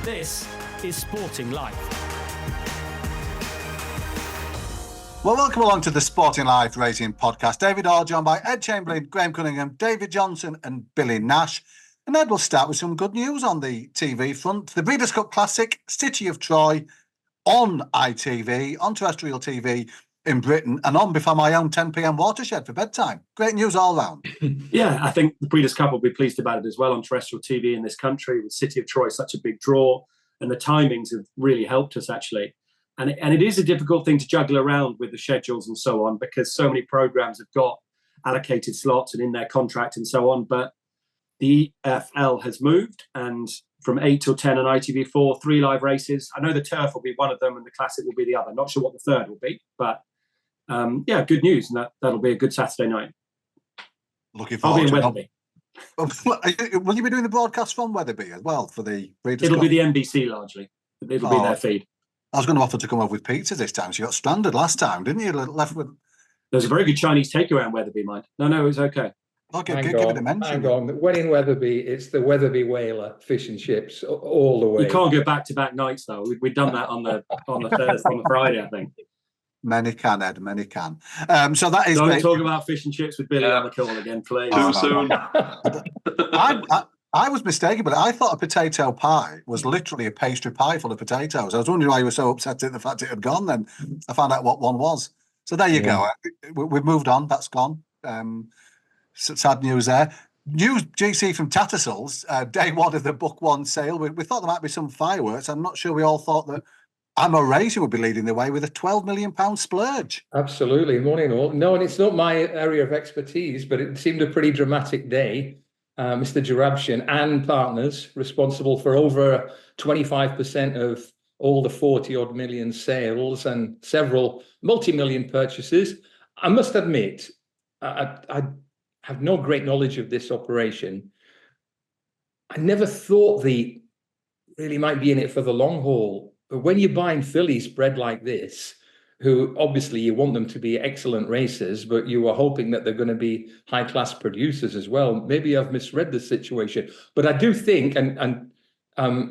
This is Sporting Life. Well, welcome along to the Sporting Life Racing Podcast. David Orr, joined by Ed Chamberlain, Graham Cunningham, David Johnson and Billy Nash. And Ed will start with some good news on the TV front. The Breeders' Cup Classic, City of Troy, on ITV, on terrestrial TV in Britain, and on before my own 10 p.m. watershed for bedtime. Great news all round. Yeah, I think the Breeders' Cup will be pleased about it as well on terrestrial TV in this country, with City of Troy such a big draw, and the timings have really helped us, actually. And it is a difficult thing to juggle around with the schedules and so on, because so many programmes have got allocated slots and in their contract and so on. But the EFL has moved, and from 8 till 10 on ITV4, 3 live races. I know the Turf will be one of them and the Classic will be the other. Not sure what the third will be, but yeah, good news. And that'll be a good Saturday night. Looking forward to it. Will you be doing the broadcast from Wetherby as well for the Breeders' It'll Cup? be the NBC largely. It'll be their feed. I was going to offer to come over with pizza this time. So you got stranded last time, didn't you? Left with. There's a very good Chinese takeaway in Wetherby, mind. No, it was okay. Okay, give it a mention. Hang on. When in Wetherby, it's the Wetherby Whaler fish and chips all the way. You can't go back-to-back nights though. We've done that on the Thursday, on the Friday, I think. Many can, Ed. Many can. So that is. Don't talk about fish and chips with Billy on the call again, please. Too soon. I was mistaken, but I thought a potato pie was literally a pastry pie full of potatoes. I was wondering why you were so upset at the fact it had gone. Then I found out what one was. So there you go. We've moved on. That's gone. Sad news there. News GC from Tattersalls, day one of the Book One sale. We thought there might be some fireworks. I'm not sure we all thought that Amo Racing would be leading the way with a £12 million splurge. Absolutely. Morning all. No, and it's not my area of expertise, but it seemed a pretty dramatic day. Mr. Jayarebe and partners responsible for over 25% of all the 40-odd million sales and several multi-million purchases. I must admit, I have no great knowledge of this operation. I never thought they really might be in it for the long haul. But when you're buying fillies bred like this, who obviously you want them to be excellent racers, but you are hoping that they're going to be high-class producers as well. Maybe I've misread the situation. But I do think, and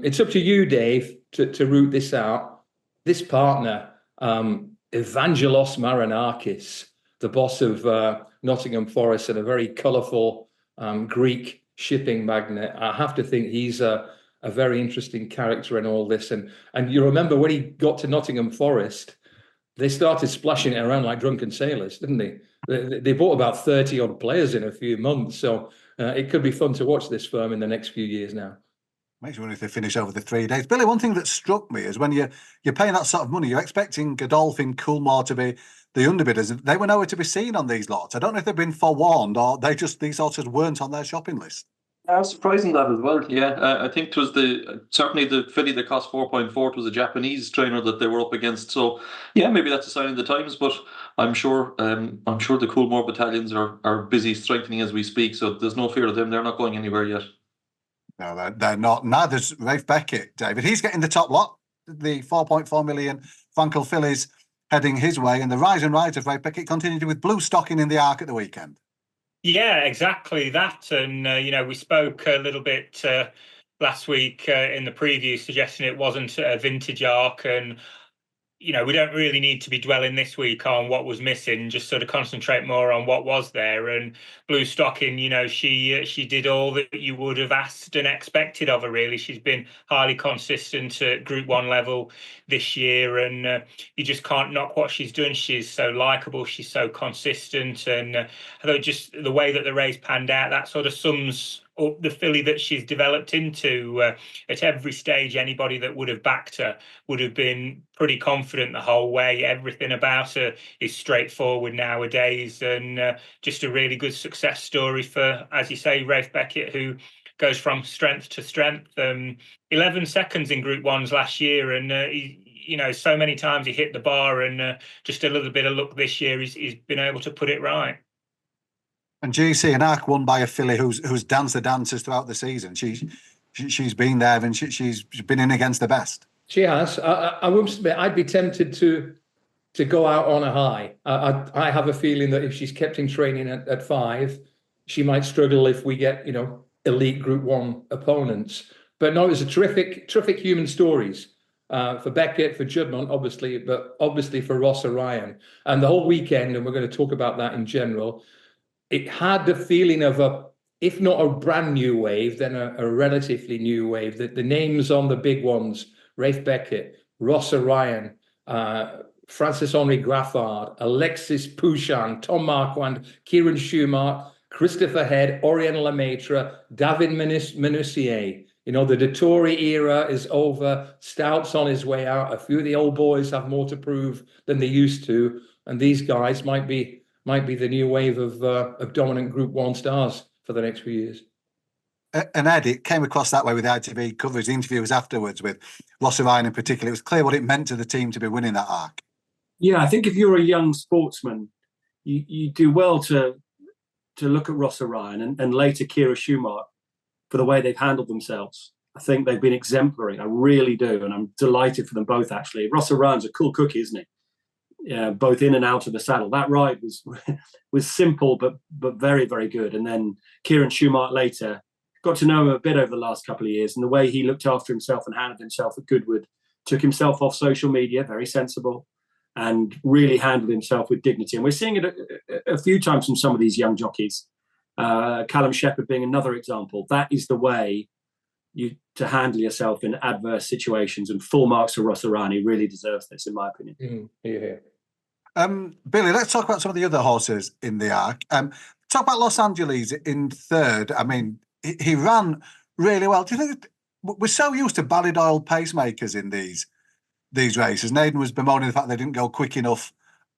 it's up to you, Dave, to root this out. This partner, Evangelos Marinakis, the boss of Nottingham Forest and a very colourful Greek shipping magnate. I have to think he's a very interesting character in all this. And you remember when he got to Nottingham Forest, they started splashing it around like drunken sailors, didn't they? They bought about 30-odd players in a few months. So it could be fun to watch this firm in the next few years now. Makes you wonder if they finish over the 3 days. Billy, one thing that struck me is when you're paying that sort of money, you're expecting Godolphin, Coolmore to be the underbidders. They were nowhere to be seen on these lots. I don't know if they've been forewarned or these horses weren't on their shopping list. I was surprising that as well. Yeah, I think it was certainly the filly that cost 4.4 was a Japanese trainer that they were up against. So yeah, maybe that's a sign of the times. But I'm sure the Coolmore battalions are busy strengthening as we speak. So there's no fear of them. They're not going anywhere yet. No, they're not. Neither's Rafe Beckett, David. He's getting the top lot. The 4.4 million Frankel fillies heading his way, and the rise and rise of Rafe Beckett continued with Bluestocking in the Arc at the weekend. Yeah, exactly that. And, we spoke a little bit last week in the preview, suggesting it wasn't a vintage Arc. And, we don't really need to be dwelling this week on what was missing, just sort of concentrate more on what was there. And Bluestocking, she did all that you would have asked and expected of her, really. She's been highly consistent at Group 1 level this year, and you just can't knock what she's done. She's so likeable, she's so consistent, and I thought just the way that the race panned out, that sort of sums up the filly that she's developed into. At every stage, anybody that would have backed her would have been pretty confident the whole way. Everything about her is straightforward nowadays, and just a really good success story for, as you say, Rafe Beckett, who goes from strength to strength. 11 seconds in Group 1s last year, and so many times he hit the bar, and just a little bit of luck this year, he's been able to put it right. And GC and Arc won by a filly who's danced the dancers throughout the season. She's been there, and she's been in against the best. She has. I wouldn't admit, I'd be tempted to go out on a high. I have a feeling that if she's kept in training at 5, she might struggle if we get elite Group 1 opponents. But no, it was a terrific human stories for Beckett, for Juddmonte, obviously, but obviously for Rossa Ryan. And the whole weekend, and we're going to talk about that in general, it had the feeling of if not a brand new wave, then a relatively new wave. The names on the big ones, Rafe Beckett, Rossa Ryan, Francis-Henri Graffard, Alexis Pouchan, Tom Marquand, Kieran Shoemark, Christopher Head, Oriental Lemaitre, David Menussier. You know, the Dettori era is over. Stout's on his way out. A few of the old boys have more to prove than they used to. And these guys might be the new wave of dominant Group 1 stars for the next few years. And Ed, it came across that way with the ITV coverage, the interviews afterwards with Rossa Ryan in particular. It was clear what it meant to the team to be winning that arc. Yeah, I think if you're a young sportsman, you do well to look at Rossa Ryan and later Kira Shoemark for the way they've handled themselves. I think they've been exemplary. I really do. And I'm delighted for them both, actually. Rossa Ryan's a cool cookie, isn't he? Yeah, both in and out of the saddle. That ride was simple, but very, very good. And then Kieran Shoemark later, got to know him a bit over the last couple of years, and the way he looked after himself and handled himself at Goodwood, took himself off social media, very sensible, and really handled himself with dignity. And we're seeing it a few times from some of these young jockeys. Callum Shepherd being another example. That is the way to handle yourself in adverse situations, and full marks for Rossa Ryan. He really deserves this, in my opinion. Billy, let's talk about some of the other horses in the arc. Talk about Los Angeles in third. I mean, he ran really well. Do you think we're so used to Ballydoyle pacemakers in these races? Naden was bemoaning the fact they didn't go quick enough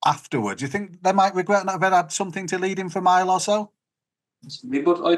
afterwards. Do you think they might regret not having had something to lead him for a mile or so? But I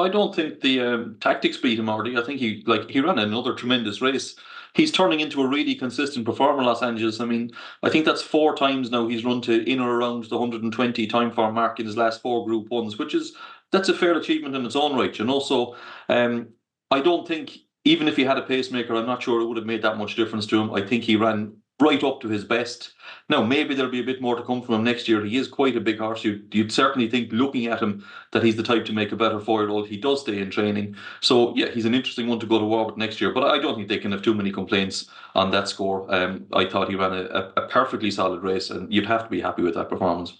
don't think the tactics beat him already. I think he ran another tremendous race. He's turning into a really consistent performer in Los Angeles. I mean, I think that's 4 times now he's run to in or around the 120 time farm mark in his last 4 Group 1s, that's a fair achievement in its own right. And also, I don't think, even if he had a pacemaker, I'm not sure it would have made that much difference to him. I think he ran right up to his best. Now, maybe there'll be a bit more to come from him next year. He is quite a big horse. You'd certainly think, looking at him, that he's the type to make a better 4-year-old. He does stay in training. So, yeah, he's an interesting one to go to war with next year. But I don't think they can have too many complaints on that score. I thought he ran a perfectly solid race, and you'd have to be happy with that performance.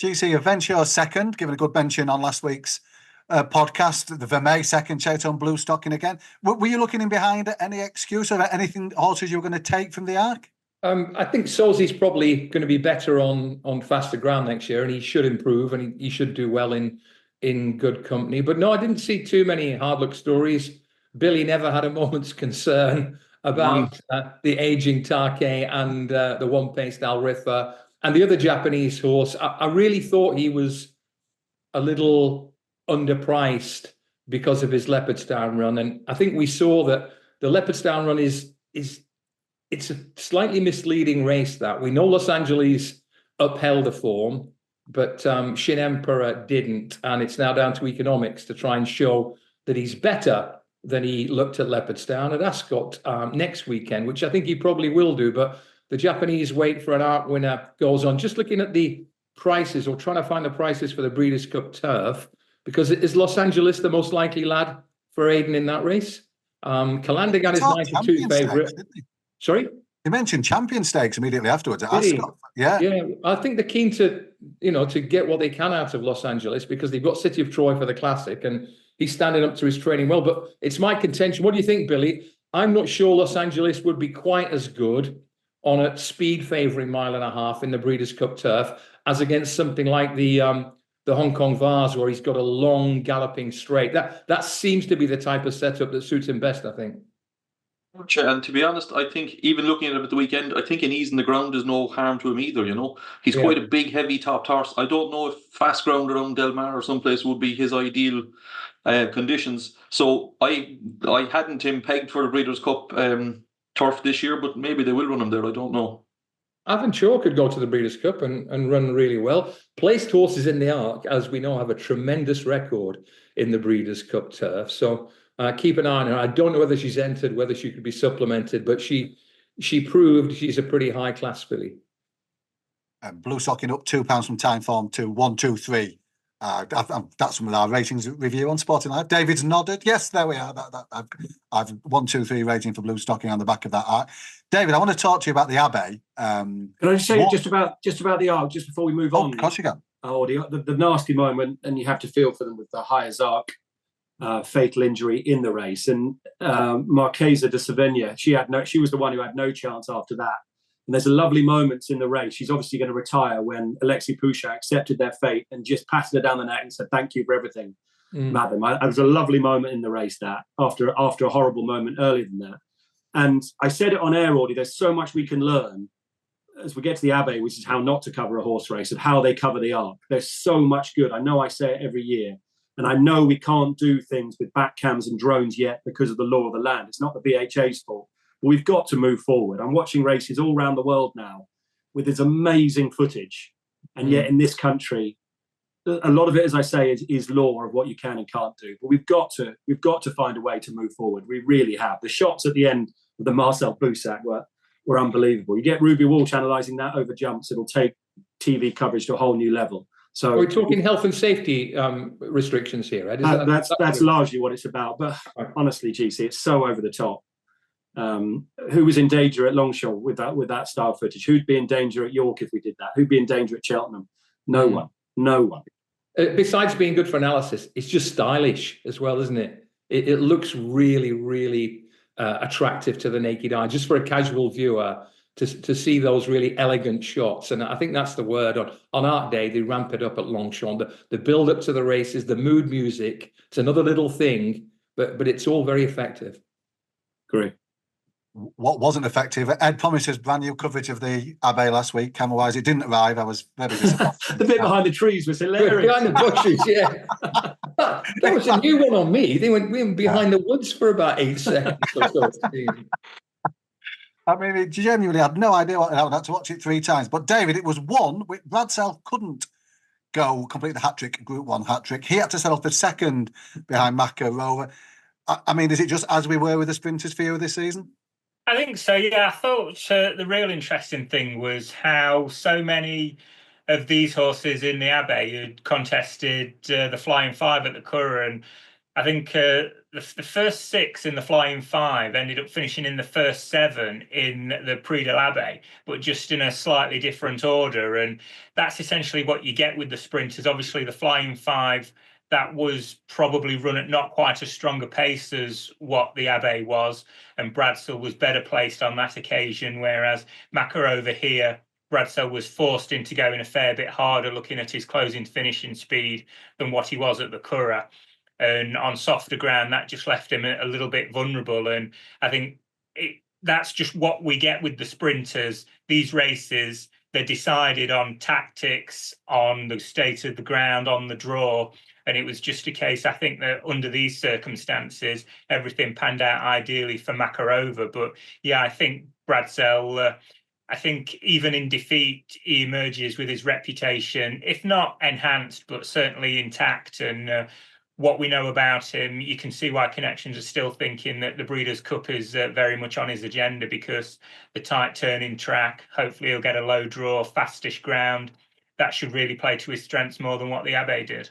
GC Aventure second, given a good mention on last week's podcast. The Vermeer second, chased on Bluestocking again. Were you looking in behind any excuse or anything horses you were going to take from the arc? I think Solzy's probably going to be better on faster ground next year, and he should improve, and he should do well in good company. But no, I didn't see too many hard luck stories. Billy never had a moment's concern about the aging Take and the one-paced Alrifa and the other Japanese horse. I really thought he was a little underpriced because of his Leopardstown run, and I think we saw that the Leopardstown run it's a slightly misleading race. That we know Los Angeles upheld the form, but Shin Emperor didn't, and it's now down to economics to try and show that he's better than he looked at Leopardstown at Ascot next weekend, which I think he probably will do. But the Japanese wait for an arc winner goes on. Just looking at the prices, or trying to find the prices for the Breeders' Cup Turf, because is Los Angeles the most likely lad for Aidan in that race? Calandigan is 92 favourite. Sorry? You mentioned Champion Stakes immediately afterwards at Ascot. Yeah. I think they're keen to get what they can out of Los Angeles, because they've got City of Troy for the Classic, and he's standing up to his training well. But it's my contention. What do you think, Billy? I'm not sure Los Angeles would be quite as good on a speed favouring 1.5 miles in the Breeders' Cup Turf as against something like the Hong Kong Vase, where he's got a long galloping straight. That seems to be the type of setup that suits him best, I think. And to be honest, I think even looking at him at the weekend, I think an ease in the ground is no harm to him either. He's quite a big, heavy topped horse. I don't know if fast ground around Del Mar or someplace would be his ideal conditions. So I hadn't him pegged for the Breeders' Cup turf this year, but maybe they will run him there. I don't know. Aventure could go to the Breeders' Cup and run really well. Placed horses in the Arc, as we know, have a tremendous record in the Breeders' Cup turf. So keep an eye on her. I don't know whether she's entered, whether she could be supplemented, but she proved she's a pretty high-class filly. Bluestocking up £2 from time form to 123 That's some of our ratings review on Sporting Life. David's nodded. Yes, there we are. I've 1, 2, 3 rating for Bluestocking on the back of that. David, I want to talk to you about the Abbey. Can I just say just about the arc just before we move on? Of course you can. Oh, the nasty moment, and you have to feel for them with the highest arc fatal injury in the race. And Marquesa de Sevilla, she was the one who had no chance after that. And there's a lovely moment in the race. She's obviously going to retire when Alexei Pouchot accepted their fate and just patted her down the neck and said, "Thank you for everything, madam." It was a lovely moment in the race, that after a horrible moment earlier than that. And I said it on air already, there's so much we can learn as we get to the Abbey, which is how not to cover a horse race and how they cover the arc. There's so much good. I know I say it every year. And I know we can't do things with back cams and drones yet because of the law of the land. It's not the VHA's fault. We've got to move forward. I'm watching races all around the world now with this amazing footage. And yet in this country, a lot of it, as I say, is law of what you can and can't do. But we've got to find a way to move forward. We really have. The shots at the end of the Marcel Boussac were unbelievable. You get Ruby Walsh analysing that over jumps, it'll take TV coverage to a whole new level. So we're talking health and safety restrictions here, Ed. That's largely what it's about. But honestly, GC, it's so over the top. Who was in danger at Longchamp with that style footage? Who'd be in danger at York if we did that? Who'd be in danger at Cheltenham? No one. Besides being good for analysis, it's just stylish as well, isn't it? It looks really, really attractive to the naked eye, just for a casual viewer to see those really elegant shots. And I think that's the word. On Art Day, they ramp it up at Longchamp. The build up to the races, the mood music, it's another little thing, but it's all very effective. Great. What wasn't effective? Ed promised us brand new coverage of the Abbey last week. Camera-wise, it didn't arrive. I was very disappointed. The bit behind the trees was hilarious. Behind the bushes, yeah. That was a new one on me. They went behind the woods for about 8 seconds or so. I mean, it genuinely had no idea what happened. I had to watch it 3 times. But David, it was one. Bradsell couldn't go complete the hat-trick, Group 1 hat-trick. He had to settle for second behind Maka Rover. I mean, is it just as we were with the sprinters for you this season? I think so, yeah. I thought the real interesting thing was how so many of these horses in the Abbey had contested the Flying Five at the Curragh, and I think the first 6 in the Flying Five ended up finishing in the first 7 in the Prix de l'Abbey, but just in a slightly different order. And that's essentially what you get with the sprinters. Obviously, the Flying Five, that was probably run at not quite as strong a pace as what the Abbey was, and Bradsell was better placed on that occasion, whereas Maka over here, Bradsell was forced into going a fair bit harder, looking at his closing finishing speed than what he was at the Curragh. And on softer ground, that just left him a little bit vulnerable. And I think that's just what we get with the sprinters. These races, they're decided on tactics, on the state of the ground, on the draw. And it was just a case, I think, that under these circumstances, everything panned out ideally for Makarova. But yeah, I think Bradsell, I think even in defeat, he emerges with his reputation, if not enhanced, but certainly intact. And what we know about him, you can see why connections are still thinking that the Breeders' Cup is very much on his agenda, because the tight turning track, hopefully he'll get a low draw, fastish ground. That should really play to his strengths more than what the Abbey did.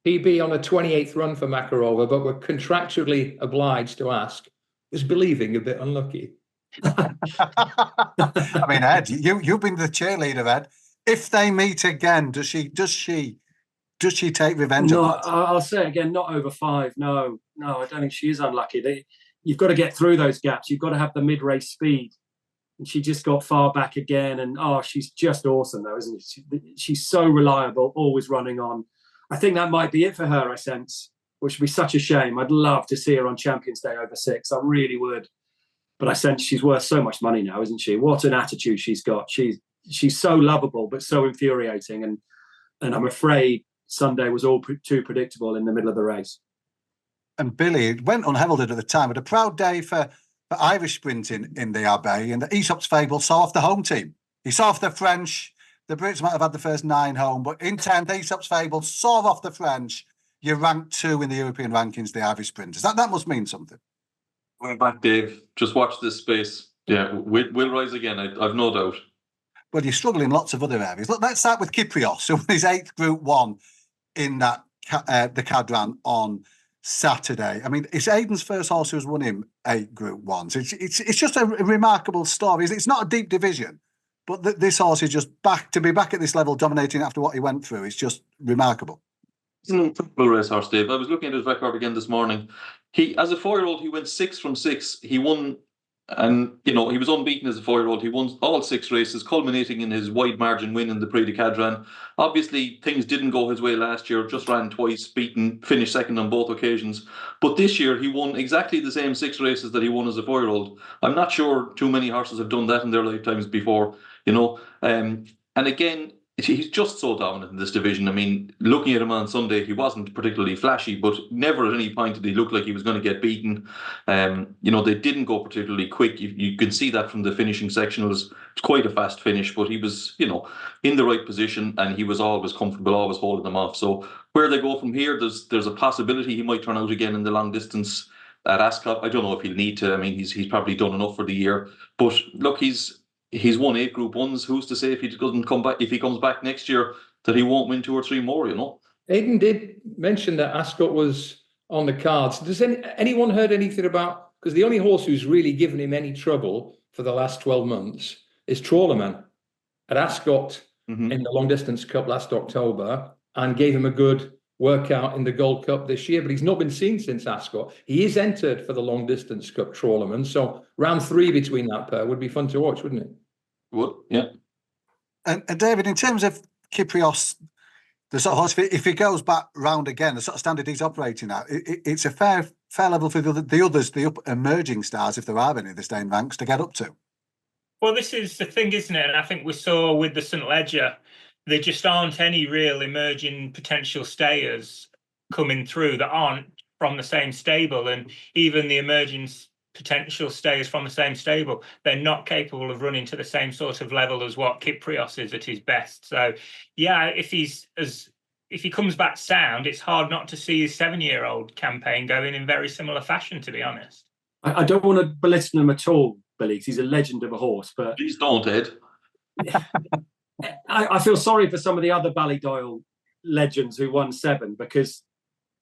PB on a 28th run for Makarova, but we're contractually obliged to ask, is Believing a bit unlucky? I mean, Ed, you've been the cheerleader, Ed. If they meet again, does she take revenge? No, I'll say it again, not over 5. No, I don't think she is unlucky. You've got to get through those gaps. You've got to have the mid-race speed. And she just got far back again. And she's just awesome, though, isn't she? She's so reliable, always running on. I think that might be it for her, I sense, which would be such a shame. I'd love to see her on Champions Day over 6. I really would. But I sense she's worth so much money now, isn't she? What an attitude she's got. She's so lovable, but so infuriating. And I'm afraid Sunday was all too predictable in the middle of the race. And Billy went unheralded at the time, but a proud day for Irish sprinting in the Abbey. And the Aesop's Fable saw off the home team. He saw off the French. The Brits might have had the first 9 home, but in 10th, Aesop's Fable saw off the French. You're ranked 2 in the European rankings, the Irish sprinters. That must mean something. We're back, Dave. Just watch this space. Yeah, we'll rise again. I've no doubt. Well, you're struggling in lots of other areas. Look, let's start with Kyprios, who won his 8th Group 1. in that the Cadran on Saturday. I mean, it's Aidan's first horse who's won him 8 Group 1s. It's just a remarkable story. It's not a deep division, but this horse is just back at this level, dominating after what he went through. It's just remarkable. He's an incredible racehorse, Dave. I was looking at his record again this morning. He, as a 4-year-old, he went 6 from 6. He won, and he was unbeaten as a 4-year-old. He won all 6 races, culminating in his wide margin win in the Prix de Cadran. Obviously, things didn't go his way last year. Just ran twice, finished second on both occasions. But this year, he won exactly the same 6 races that he won as a 4-year-old. I'm not sure too many horses have done that in their lifetimes before. And again, he's just so dominant in this division. I mean, looking at him on Sunday, he wasn't particularly flashy, but never at any point did he look like he was going to get beaten. They didn't go particularly quick. You can see that from the finishing section. It was quite a fast finish, but he was, in the right position, and he was always comfortable, always holding them off. So where they go from here, there's a possibility he might turn out again in the long distance at Ascot. I don't know if he'll need to. I mean, he's probably done enough for the year. But look, He's won 8 Group 1s. Who's to say if he doesn't come back, if he comes back next year, that he won't win 2 or 3 more? Aidan did mention that Ascot was on the cards. Does anyone heard anything about? Because the only horse who's really given him any trouble for the last 12 months is Trawlerman at Ascot in the Long Distance Cup last October, and gave him a good workout in the Gold Cup this year. But he's not been seen since Ascot. He is entered for the Long Distance Cup, Trawlerman. So round 3 between that pair would be fun to watch, wouldn't it? Would, yeah. And David, in terms of Kyprios, the sort of horse, if he goes back round again, the sort of standard he's operating at, it's a fair level for the others, the emerging stars, if there are any, the staying ranks, to get up to. Well, this is the thing, isn't it? And I think we saw with the St. Ledger, there just aren't any real emerging potential stayers coming through that aren't from the same stable. And even the emerging potential stayers from the same stable, they're not capable of running to the same sort of level as what Kyprios is at his best. So yeah, if he comes back sound, it's hard not to see his 7-year-old campaign going in very similar fashion, to be honest. I don't want to belittle him at all, Billy, because he's a legend of a horse, but Please don't, Ed. I feel sorry for some of the other Ballydoyle legends who won 7, because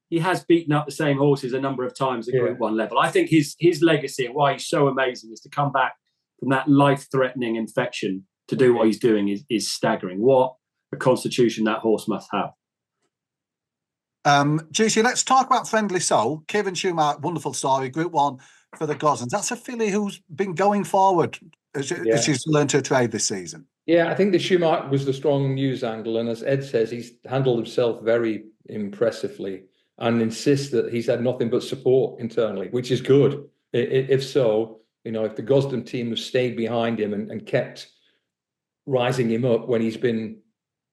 he has beaten up the same horses a number of times at Group 1 level. I think his legacy and why he's so amazing is to come back from that life-threatening infection to do what he's doing is staggering. What a constitution that horse must have. GC, let's talk about Friendly Soul. Kieran Shoemark, wonderful story, Group 1 for the Gosens. That's a filly who's been going forward as she's learned her trade this season. Yeah, I think the Shoemark was the strong news angle, and as Ed says, he's handled himself very impressively and insists that he's had nothing but support internally, which is good. If so, if the Gosden team have stayed behind him and kept rising him up when he's been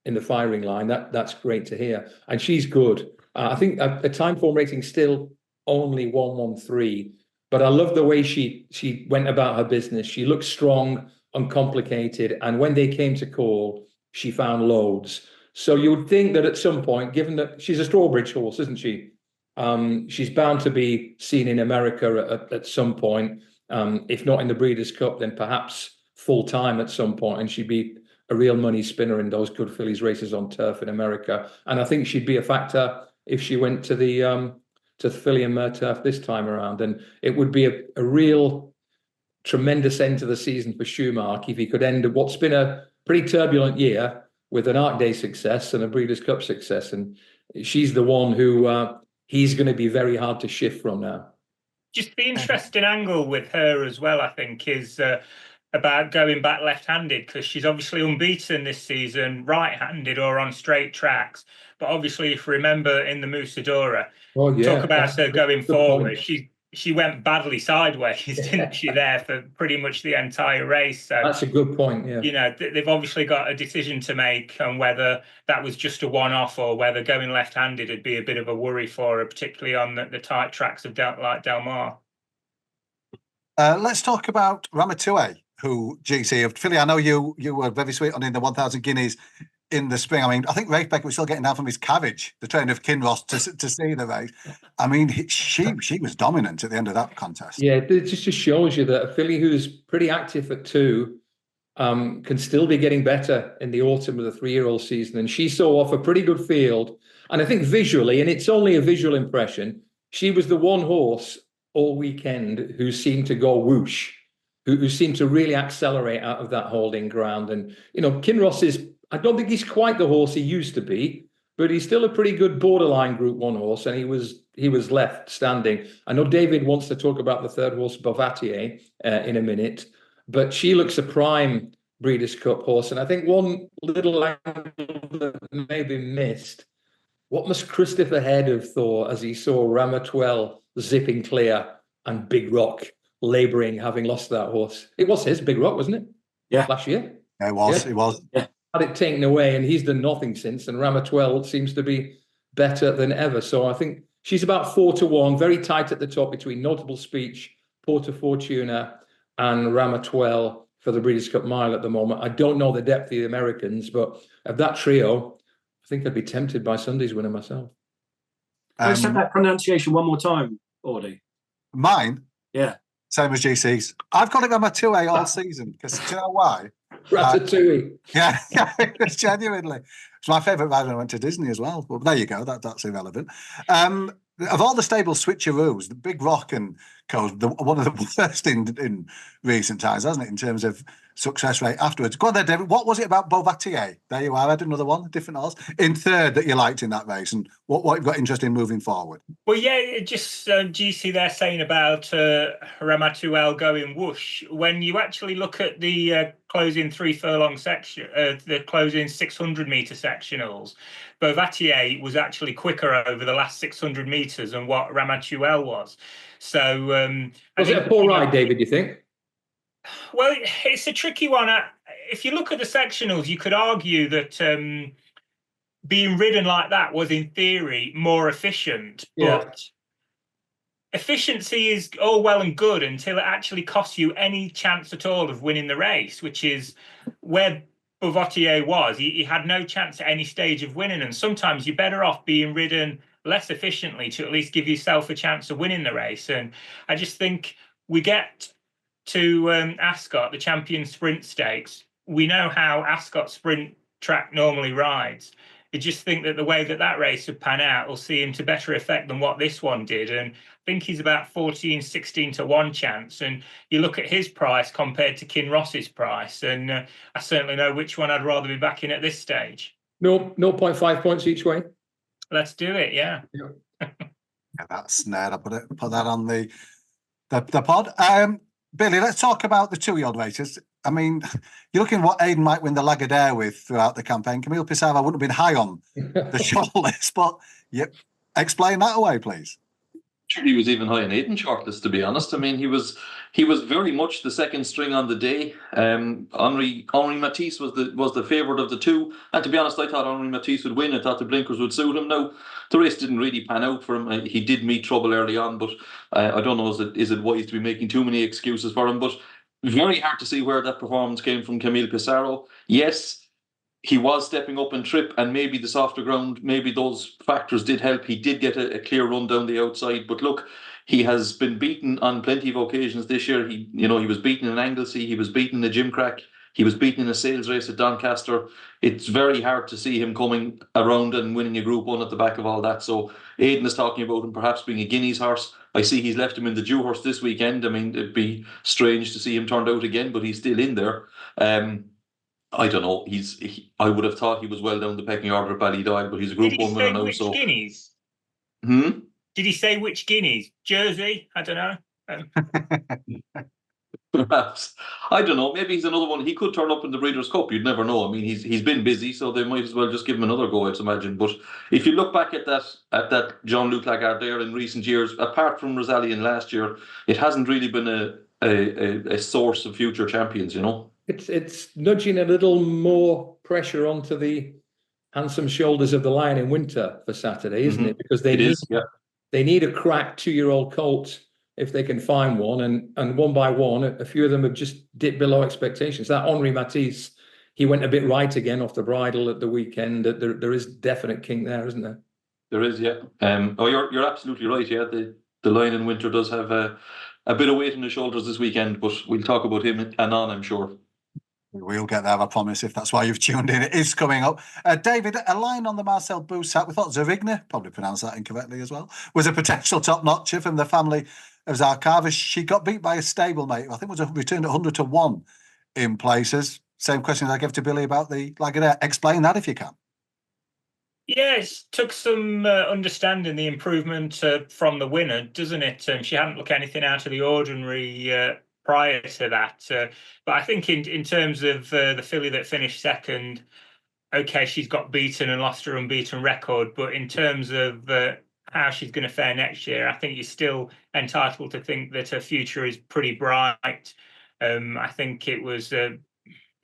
in the firing line, that's great to hear. And she's good. I think a time form rating still only 113, but I love the way she went about her business. She looked strong, uncomplicated, and when they came to call, she found loads. So you would think that at some point, given that she's a Strawbridge horse, isn't she? She's bound to be seen in America at some point. If not in the Breeders' Cup, then perhaps full time at some point, and she'd be a real money spinner in those good fillies races on turf in America. And I think she'd be a factor if she went to the filly and mare turf this time around. And it would be a real tremendous end to the season for Shoemark if he could end what's been a pretty turbulent year with an Arc Day success and a Breeders' Cup success. And she's the one who he's going to be very hard to shift from now. Just the interesting angle with her as well, I think, is about going back left-handed, because she's obviously unbeaten this season, right-handed or on straight tracks. But obviously, if you remember in the Musadora, talk about her going forward, she went badly sideways, didn't she, there for pretty much the entire race. So that's a good point, yeah. They've obviously got a decision to make on whether that was just a one-off or whether going left-handed would be a bit of a worry for her, particularly on the tight tracks of Del Mar. Let's talk about Ramatuelle, who, GC, of filly, I know you were very sweet on in the 1,000 guineas in the spring. I mean, I think Rafe Beckett was still getting down from his carriage, the trainer of Kinross, to see the race. I mean, she was dominant at the end of that contest. Yeah, it just shows you that a filly who's pretty active at 2 can still be getting better in the autumn of the 3-year-old season. And she saw off a pretty good field. And I think visually, and it's only a visual impression, she was the one horse all weekend who seemed to go whoosh, who seemed to really accelerate out of that holding ground. And, you know, Kyprios is, I don't think he's quite the horse he used to be, but he's still a pretty good borderline Group 1 horse, and he was left standing. I know David wants to talk about the third horse, Bovatier, in a minute, but she looks a prime Breeders' Cup horse. And I think one little angle that may be missed, what must Christopher Head have thought as he saw Ramatuelle zipping clear and Big Rock labouring, having lost that horse? It was his, Big Rock, wasn't it? Yeah. Last year? Yeah, it was. Yeah. It was. Yeah. Had it taken away, and he's done nothing since. And Ramatuelle seems to be better than ever. So I think she's about 4-1, very tight at the top between Notable Speech, Porta Fortuna, and Ramatuelle for the Breeders' Cup Mile at the moment. I don't know the depth of the Americans, but of that trio, I think I'd be tempted by Sunday's winner myself. Can I say that pronunciation one more time, Audie? Mine? Yeah. Same as GC's. I've got it on my 2A all season, because do you know why? Ratatouille. Yeah, it's genuinely. It's my favourite ride when I went to Disney as well. Well, there you go. That's irrelevant. Of all the stable switcheroos, the Big Rock and Co, one of the worst in recent times, hasn't it, in terms of success rate afterwards. Go on there, David. What was it about Bovatier? There you are. I had another one, a different horse, in third that you liked in that race, and what you've got interest in moving forward? Well, yeah, just GC there saying about Ramatuelle going whoosh. When you actually look at the closing 3 furlong section, the closing 600 metre sectionals, Bovatier was actually quicker over the last 600 metres than what Ramatuelle was. So was it a poor ride, David, do you think? Well, it's a tricky one. If you look at the sectionals, you could argue that being ridden like that was, in theory, more efficient. But efficiency is all well and good until it actually costs you any chance at all of winning the race, which is where Bovatier was. He had no chance at any stage of winning. And sometimes you're better off being ridden less efficiently to at least give yourself a chance of winning the race. And I just think we get to Ascot, the Champion Sprint Stakes. We know how Ascot Sprint track normally rides. I just think that the way that race would pan out will see him to better effect than what this one did. And I think he's about 16-1 chance. And you look at his price compared to Kinross's price, and I certainly know which one I'd rather be backing at this stage. No, 0.5 points each way. Let's do it, yeah. Yeah, that's nerd. I put that on the pod. Billy, let's talk about the 2-year-old races. I mean, you're looking at what Aidan might win the Lagardère with throughout the campaign. Camille Pissaro wouldn't have been high on the short list, but explain that away, please. Sure, he was even high in Aidan's shortlist, to be honest. I mean, he was very much the second string on the day. Henri Matisse was the favourite of the two, and to be honest, I thought Henri Matisse would win. I thought the blinkers would suit him. Now, the race didn't really pan out for him. He did meet trouble early on, but I don't know, is it wise to be making too many excuses for him? But very hard to see where that performance came from Camille Pissaro. Yes, he was stepping up in trip, and maybe the softer ground, maybe those factors did help. He did get a clear run down the outside, but look, he has been beaten on plenty of occasions this year. He was beaten in Anglesey, he was beaten in a Gimcrack, he was beaten in a sales race at Doncaster. It's very hard to see him coming around and winning a Group 1 at the back of all that. So Aidan is talking about him perhaps being a Guineas horse. I see he's left him in the Dewhurst this weekend. I mean, it'd be strange to see him turned out again, but he's still in there. I don't know. I would have thought he was well down the pecking order at Ballydoyle, but he's a Group 1 winner now. Which Guineas? Did he say which Guineas? Jersey? I don't know. Perhaps. I don't know. Maybe he's another one. He could turn up in the Breeders' Cup. You'd never know. I mean, he's been busy, so they might as well just give him another go, I'd imagine. But if you look back at that Jean-Luc Lagardère in recent years, apart from Rosalian last year, it hasn't really been a source of future champions, you know. It's nudging a little more pressure onto the handsome shoulders of the Lion in Winter for Saturday, isn't it? Because they need a crack 2-year-old colt if they can find one, and one by one, a few of them have just dipped below expectations. That Henri Matisse, he went a bit right again off the bridle at the weekend. There is definite kink there, isn't there? There is, yeah. You're absolutely right. Yeah, the Lion in Winter does have a bit of weight in his shoulders this weekend, but we'll talk about him anon, I'm sure. We'll get there, I promise, if that's why you've tuned in. It is coming up. David, a line on the Marcel Boussac, we thought Zerigna, probably pronounced that incorrectly as well, was a potential top-notcher from the family of Zarkava. She got beat by a stablemate, I think it was returned at 100 to 1 in places. Same question I gave to Billy about the Lagardère. Explain that if you can. Yeah, it took some understanding the improvement from the winner, doesn't it? She hadn't looked anything out of the ordinary prior to that. But I think in terms of the filly that finished second, okay, she's got beaten and lost her unbeaten record. But in terms of how she's going to fare next year, I think you're still entitled to think that her future is pretty bright. I think it was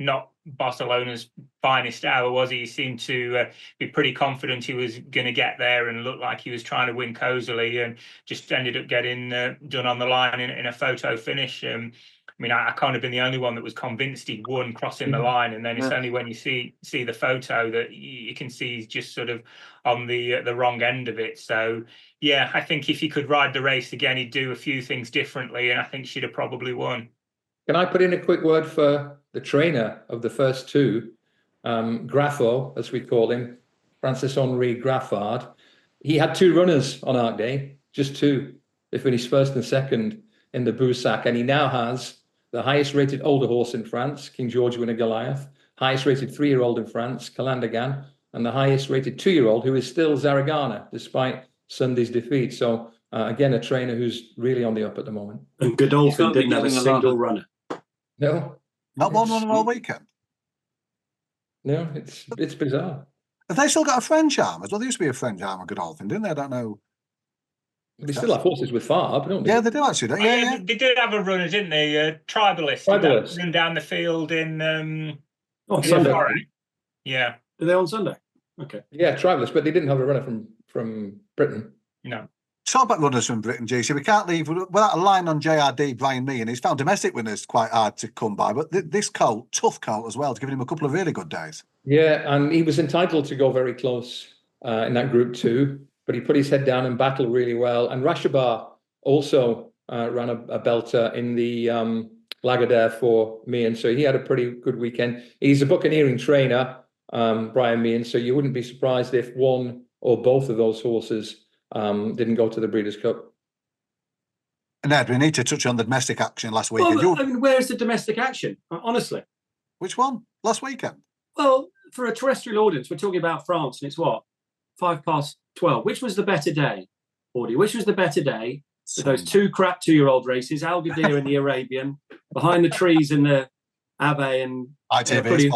not Barcelona's finest hour, was he? He seemed to be pretty confident he was going to get there and looked like he was trying to win cosily, and just ended up getting done on the line in a photo finish. I mean, I can't have been the only one that was convinced he'd won crossing the line, and then it's only when you see the photo that you can see he's just sort of on the wrong end of it. So yeah, I think if he could ride the race again, he'd do a few things differently, and I think she'd have probably won. Can I put in a quick word for the trainer of the first two, Graffo, as we call him, Francis-Henri Graffard? He had two runners on Arc Day, just two. They finished first and second in the Boussac, and he now has the highest rated older horse in France, King George Winner Goliath, highest rated 3-year-old in France, Calandagan, and the highest rated 2-year-old, who is still Zaragana, despite Sunday's defeat. So again, a trainer who's really on the up at the moment. And Godolphin didn't have a single runner. No. Not one runner all weekend? No, it's bizarre. Have they still got a French arm as well? There used to be a French arm of Godolphin, didn't they? I don't know. They still have horses with Farb, don't they? Yeah, they do actually. Don't they? Yeah. They did have a runner, didn't they? Tribalist. Run down the field in on Sunday. Yeah. Are they on Sunday? Okay. Yeah, Tribalist, but they didn't have a runner from Britain. No. Talk about runners from Britain, GC. We can't leave without a line on JRD, Brian Meehan. He's found domestic winners quite hard to come by, but this colt, tough colt as well, has given him a couple of really good days. Yeah, and he was entitled to go very close in that Group 2, but he put his head down and battled really well. And Rashabar also ran a belter in the Lagardère for Meehan, so he had a pretty good weekend. He's a buccaneering trainer, Brian Meehan, so you wouldn't be surprised if one or both of those horses didn't go to the Breeders' Cup. And Ed, we need to touch on the domestic action last weekend. Well, I mean, where's the domestic action, honestly? Which one? Last weekend? Well, for a terrestrial audience, we're talking about France, and it's what? 12:05. Which was the better day, Audie? Which was the better day? For those two crap 2-year-old races, Algadir and the Arabian, behind the trees in the Ave and pretty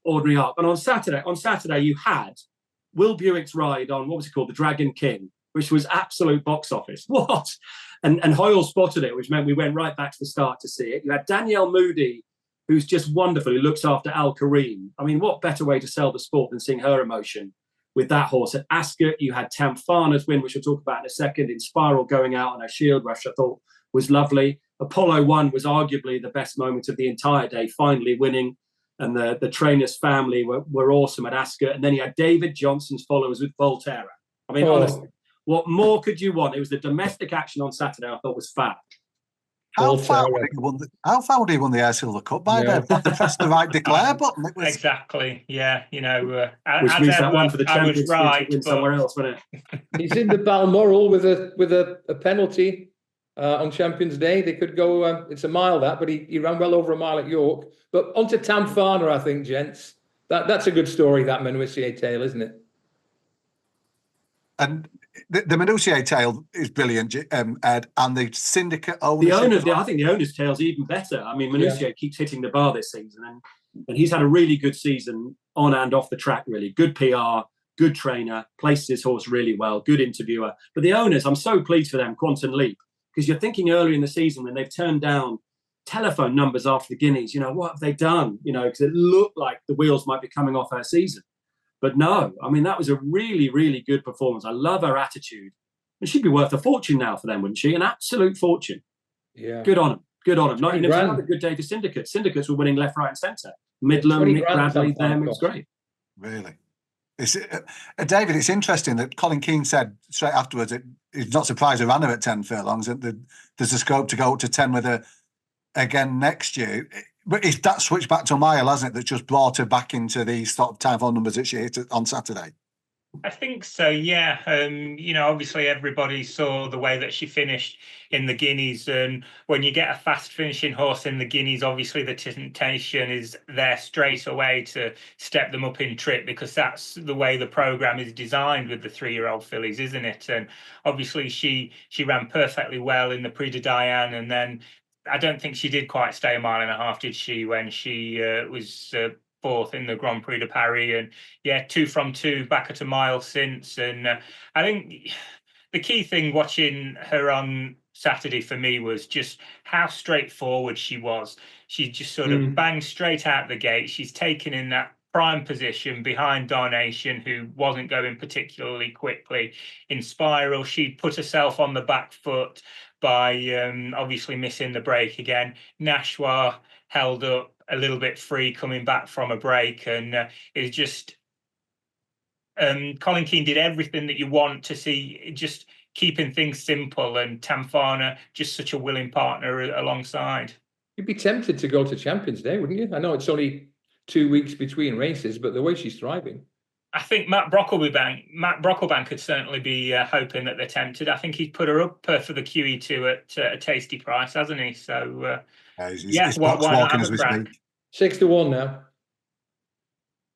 ordinary Arc. And on Saturday, you had Will Buick's ride on, what was it called? The Dragon King, which was absolute box office. What? And Hoyle spotted it, which meant we went right back to the start to see it. You had Danielle Moody, who's just wonderful, who looks after Al Kareem. I mean, what better way to sell the sport than seeing her emotion with that horse? At Ascot, you had Tamfana's win, which we'll talk about in a second, Inspiral going out on her shield rush, I thought was lovely. Apollo 1 was arguably the best moment of the entire day, finally winning. And the trainer's family were awesome at Ascot. And then you had David Johnson's followers with Volterra. I mean, honestly, what more could you want? It was the domestic action on Saturday I thought was fab. How far would he won the Air Silver Cup by then? Not to press the right declare button. It was... Exactly. Yeah. You know, which means that one for the Champions League win somewhere else, wouldn't it? He's in the Balmoral with a penalty on Champions Day. They could go. It's a mile but he ran well over a mile at York. But onto Tamfana, I think, gents. That's a good story. That Minutiae tale, isn't it? And the Minutiae tale is brilliant, Ed, and the syndicate ownership. I think the owner's tale's even better. I mean, Minutiae keeps hitting the bar this season, and he's had a really good season on and off the track, really. Good PR, good trainer, places his horse really well, good interviewer. But the owners, I'm so pleased for them, Quantum Leap, because you're thinking earlier in the season when they've turned down telephone numbers after the Guineas, what have they done? Because it looked like the wheels might be coming off her season. But no, I mean, that was a really, really good performance. I love her attitude. And she'd be worth a fortune now for them, wouldn't she? An absolute fortune. Yeah. Good on them. Good on them. Not another good day for syndicates. Syndicates were winning left, right, and centre. Midland, Nick Bradley, them. It was great. Really? David, it's interesting that Colin Keane said straight afterwards he's not surprised he ran her at 10 furlongs. There's a scope to go up to 10 with her again next year. But it's that switch back to a mile, hasn't it, that just brought her back into these sort of time on numbers that she hit on Saturday? I think so, yeah. Obviously everybody saw the way that she finished in the Guineas, and when you get a fast finishing horse in the Guineas, obviously the temptation is there straight away to step them up in trip, because that's the way the programme is designed with the 3-year-old fillies, isn't it? And obviously she ran perfectly well in the Prix de Diane, and then I don't think she did quite stay a mile and a half, did she, when she was fourth in the Grand Prix de Paris, and yeah, 2 from 2 back at a mile since. And I think the key thing watching her on Saturday for me was just how straightforward she was. She just sort of banged straight out the gate. She's taken in that prime position behind Darnation, who wasn't going particularly quickly. Inspiral, she put herself on the back foot by obviously missing the break again. Nashwa held up a little bit free coming back from a break, and it's just Colin Keane did everything that you want to see, just keeping things simple, and Tamfana just such a willing partner alongside. You'd be tempted to go to Champions Day, wouldn't you? I know it's only 2 weeks between races, but the way she's thriving. I think Matt Brocklebank could certainly be hoping that they're tempted. I think he's put her up for the QE2 at a tasty price, hasn't he? So he's why not as we speak. 6-1 now.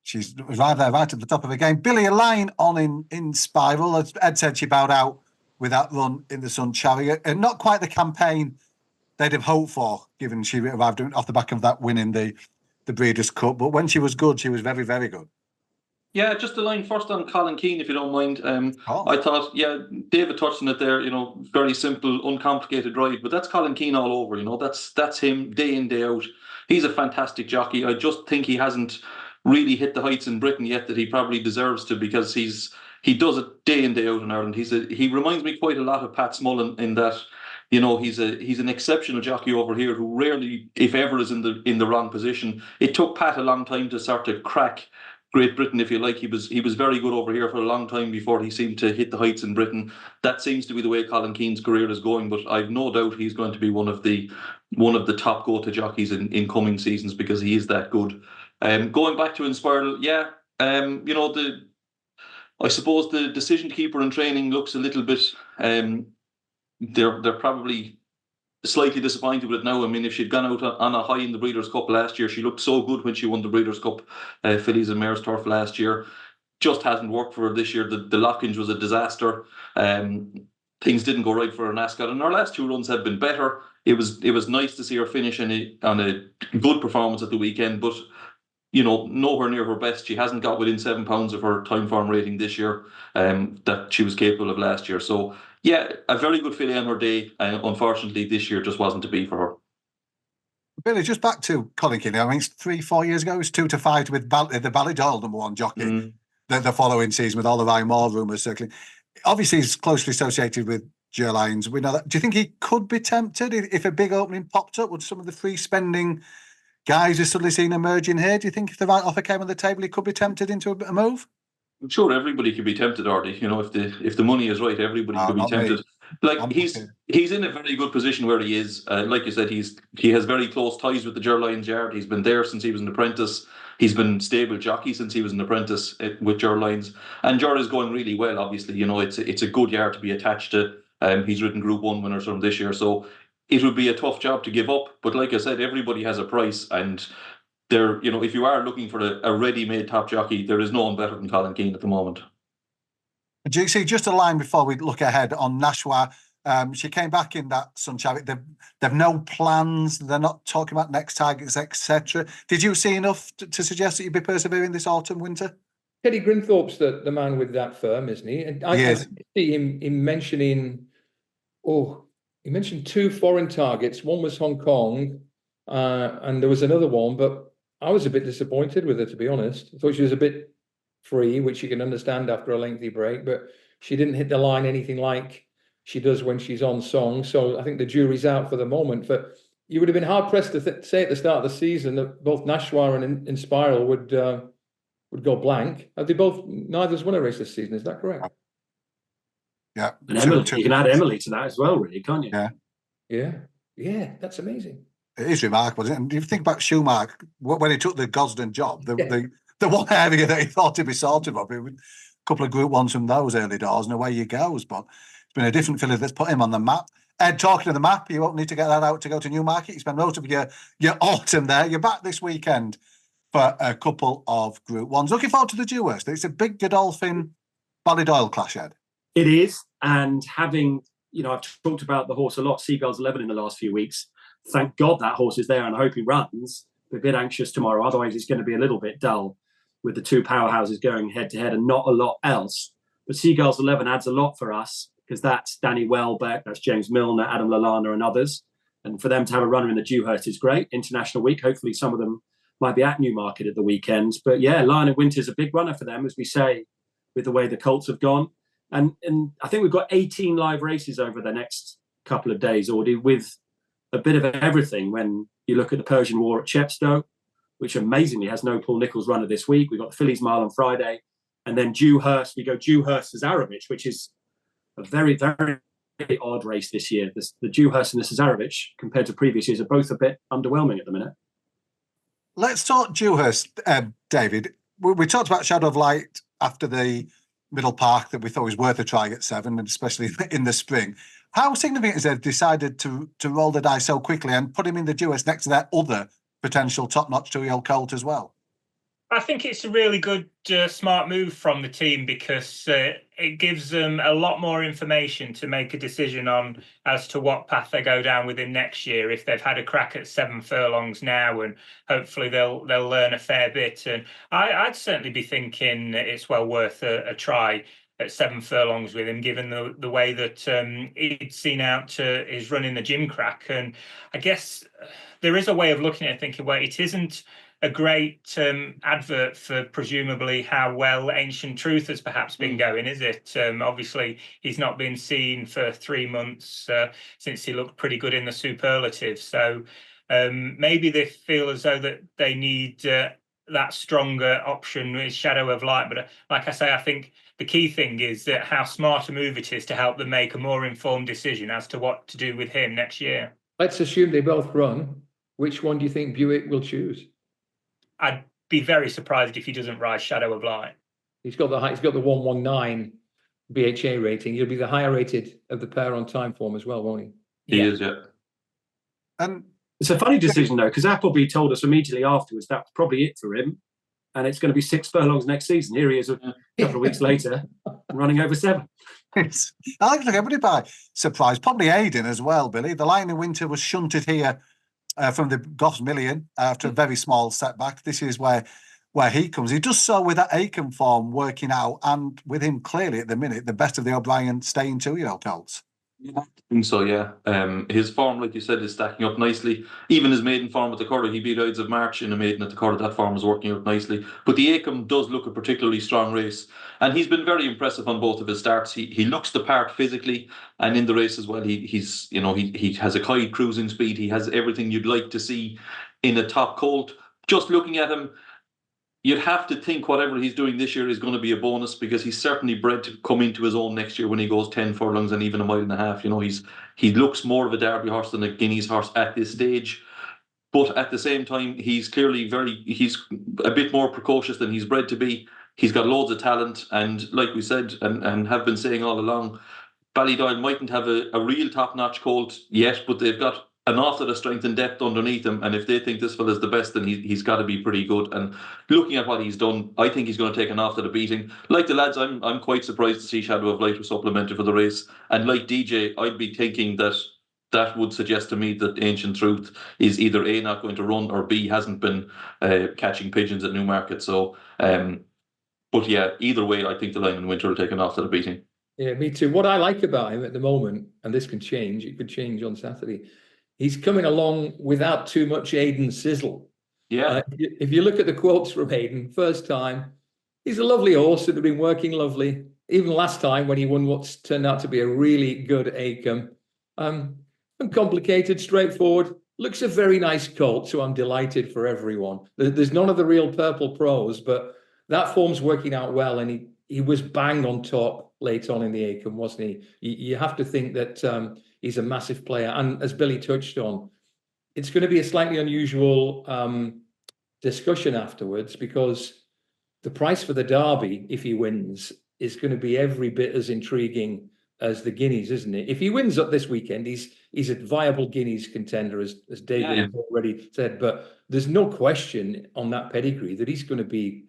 She's right there, right at the top of the game. Billy, a line on in Inspiral. As Ed said, she bowed out with that run in the Sun Chariot, and not quite the campaign they'd have hoped for, given she arrived off the back of that win in the Breeders' Cup. But when she was good, she was very, very good. Yeah, just the line first on Colin Keane, if you don't mind. I thought, David touched on it there, very simple, uncomplicated ride, but that's Colin Keane all over, that's him day in, day out. He's a fantastic jockey. I just think he hasn't really hit the heights in Britain yet that he probably deserves to, because he does it day in, day out in Ireland. He reminds me quite a lot of Pat Smullen in that, he's an exceptional jockey over here who rarely, if ever, is in the wrong position. It took Pat a long time to start to crack Great Britain, if you like. He was very good over here for a long time before he seemed to hit the heights in Britain. That seems to be the way Colin Keane's career is going, but I've no doubt he's going to be one of the top go-to jockeys in coming seasons, because he is that good. Going back to Inspiral, I suppose the decision to keep her in training looks a little bit. They're probably slightly disappointed with it now. I mean, if she'd gone out on a high in the Breeders' Cup last year, she looked so good when she won the Breeders' Cup Fillies and Mares Turf last year. Just hasn't worked for her this year. The Lockings was a disaster. Things didn't go right for her in Ascot, and her last 2 runs have been better. It was nice to see her finish on a good performance at the weekend, but nowhere near her best. She hasn't got within 7 pounds of her time form rating this year that she was capable of last year. So yeah, a very good filly on her day. Unfortunately, this year just wasn't to be for her. Billy, just back to Colin Keane. I mean, 3-4 years ago, it was 2-5 with the Ballydoyle #1 jockey the following season, with all the Ryan Moore rumours circling. Obviously, he's closely associated with Ger Lyons. We know that. Do you think he could be tempted if a big opening popped up? Would some of the free spending guys who've suddenly seen emerging here, do you think if the right offer came on the table, he could be tempted into a move? I'm sure everybody could be tempted, Artie. If the money is right, everybody could be tempted. Me. Like he's in a very good position where he is. Like you said, he has very close ties with the Ger Lyons yard. He's been there since he was an apprentice. He's been stable jockey since he was an apprentice with Ger Lyons, and Ger is going really well. Obviously, it's a good yard to be attached to. He's ridden Group 1 winners from this year, so it would be a tough job to give up. But like I said, everybody has a price, and there, if you are looking for a ready-made top jockey, there is no one better than Colin Keane at the moment. Do you see, just a line before we look ahead on Nashwa? She came back in that Sun Chariot. They've no plans. They're not talking about next targets, etc. Did you see enough to suggest that you'd be persevering this autumn, winter? Teddy Grinthorpe's the man with that firm, isn't he? And I see him mentioning. He mentioned 2 foreign targets. One was Hong Kong, and there was another one, but I was a bit disappointed with her, to be honest. I thought she was a bit free, which you can understand after a lengthy break, but she didn't hit the line anything like she does when she's on song. So I think the jury's out for the moment. But you would have been hard-pressed to say at the start of the season that both Nashwa and Inspiral would go blank. Have they both, neither's won a race this season, is that correct? Yeah. And Emily, you can add Emily to that as well, really, can't you? Yeah, that's amazing. It is remarkable, isn't it? And if you think about Shoemark, when he took the Gosden job, the one area that he thought he'd be sorted of, a couple of Group 1s from those early doors, and away he goes. But it's been a different filly that's put him on the map. Ed, talking of the map, you won't need to get that out to go to Newmarket. You spend most of your autumn there. You're back this weekend for a couple of Group 1s. Looking forward to the Dewhurst. It's a big Godolphin Ballydoyle clash, Ed. It is, and having, I've talked about the horse a lot, Seagulls 11 in the last few weeks. Thank God that horse is there, and I hope he runs. We're a bit anxious tomorrow, otherwise it's going to be a little bit dull with the two powerhouses going head-to-head and not a lot else. But Seagulls 11 adds a lot for us, because that's Danny Welbeck, that's James Milner, Adam Lallana and others. And for them to have a runner in the Dewhurst is great. International week, hopefully some of them might be at Newmarket at the weekends. But yeah, Lion and Winter's a big runner for them, as we say, with the way the Colts have gone. And I think we've got 18 live races over the next couple of days, Audie, with a bit of everything. When you look at the Persian War at Chepstow, which amazingly has no Paul Nicholls runner this week. We've got the Fillies Mile on Friday. And then Dewhurst, we go Dewhurst Cesarewitch, which is a very, very odd race this year. The Dewhurst and the Cesarewitch, compared to previous years, are both a bit underwhelming at the minute. Let's talk Dewhurst, David. We talked about Shadow of Light after the Middle Park, that we thought was worth a try at 7, and especially in the spring. How significant is it decided to roll the dice so quickly and put him in the Dewhurst next to that other potential top-notch 2-year-old colt as well? I think it's a really good, smart move from the team, because it gives them a lot more information to make a decision on as to what path they go down with him next year. If they've had a crack at 7 furlongs now, and hopefully they'll learn a fair bit. And I'd certainly be thinking it's well worth a try at 7 furlongs with him, given the way that he'd seen out his run in the Gimcrack. And I guess there is a way of looking at it, thinking, well, it isn't a great advert for presumably how well Ancient Truth has perhaps been going, is it? Obviously, he's not been seen for 3 months since he looked pretty good in the Superlative. So maybe they feel as though that they need that stronger option with Shadow of Light. But like I say, I think the key thing is that how smart a move it is to help them make a more informed decision as to what to do with him next year. Let's assume they both run. Which one do you think Buick will choose? I'd be very surprised if he doesn't ride Shadow of Light. He's got the 119 BHA rating. He'll be the higher rated of the pair on time form as well, won't he? He is, yeah. And it's a funny decision, though, because Appleby told us immediately afterwards that's probably it for him, and it's going to be 6 furlongs next season. Here he is a couple of weeks later, running over 7. I think everybody by surprise, probably Aidan as well, Billy. The Lion in Winter was shunted here from the Goss Million after a very small setback. This is where he comes. He does so with that Aiken form working out, and with him clearly at the minute the best of the O'Brien staying 2-year-old colts. I think so, yeah. His form, like you said, is stacking up nicely. Even his maiden form at the Curragh, he beat Ides of March in a maiden at the Curragh. That form is working out nicely. But the Acom does look a particularly strong race, and he's been very impressive on both of his starts. He looks the part physically, and in the race as well. He has a kite cruising speed. He has everything you'd like to see in a top colt. Just looking at him, you'd have to think whatever he's doing this year is going to be a bonus, because he's certainly bred to come into his own next year when he goes 10 furlongs and even a mile and a half. He looks more of a Derby horse than a Guineas horse at this stage. But at the same time, he's clearly he's a bit more precocious than he's bred to be. He's got loads of talent. And like we said, and have been saying all along, Ballydoyle mightn't have a real top-notch colt yet, but they've got an awful lot of strength and depth underneath him, and if they think this fella's the best, then he's got to be pretty good. And looking at what he's done, I think he's going to take an awful lot of beating. Like the lads, I'm quite surprised to see Shadow of Light was supplemented for the race, and like DJ, I'd be thinking that would suggest to me that Ancient Truth is either A, not going to run, or B, hasn't been catching pigeons at Newmarket. So but yeah, either way, I think the Lion in Winter will take an awful lot of beating. Yeah, me too. What I like about him at the moment, and this can change, it could change on Saturday, he's coming along without too much Aidan sizzle. Yeah. If you look at the quotes from Aidan, first time, he's a lovely horse that had been working lovely. Even last time when he won what's turned out to be a really good Acom. Uncomplicated, straightforward. Looks a very nice colt, so I'm delighted for everyone. There's none of the real purple pros, but that form's working out well, and he was bang on top late on in the Acom, wasn't he? You have to think that he's a massive player. And as Billy touched on, it's going to be a slightly unusual discussion afterwards, because the price for the Derby, if he wins, is going to be every bit as intriguing as the Guineas, isn't it? If he wins up this weekend, he's a viable Guineas contender, as David has already said. But there's no question on that pedigree that he's going to be